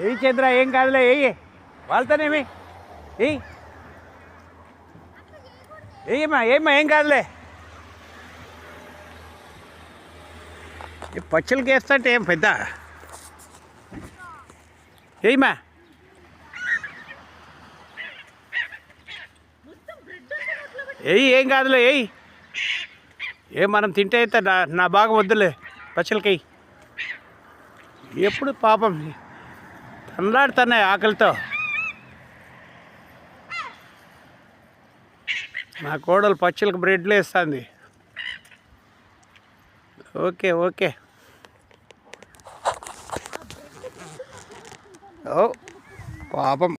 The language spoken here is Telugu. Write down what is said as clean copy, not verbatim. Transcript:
ఏయి చంద్ర, ఏం కాదులే, ఏయి వాళ్ళతోనేమి ఏయి ఏయమ్మా, ఏమ్మా, ఏం కాదులే. పచ్చళ్ళకి వేస్తుంటే ఏం పెద్ద ఏయమ్మా. ఏం కాదులే, ఏం మనం తింటే అయితే నా బాగా వద్దులే పచ్చళ్ళకి. ఎప్పుడు పాపం తనలాడుతున్నాయి ఆకలితో. నా కోడలు పచ్చళ్ళకి బ్రెడ్లు వేస్తుంది. Okay okay. ఓ పాపం.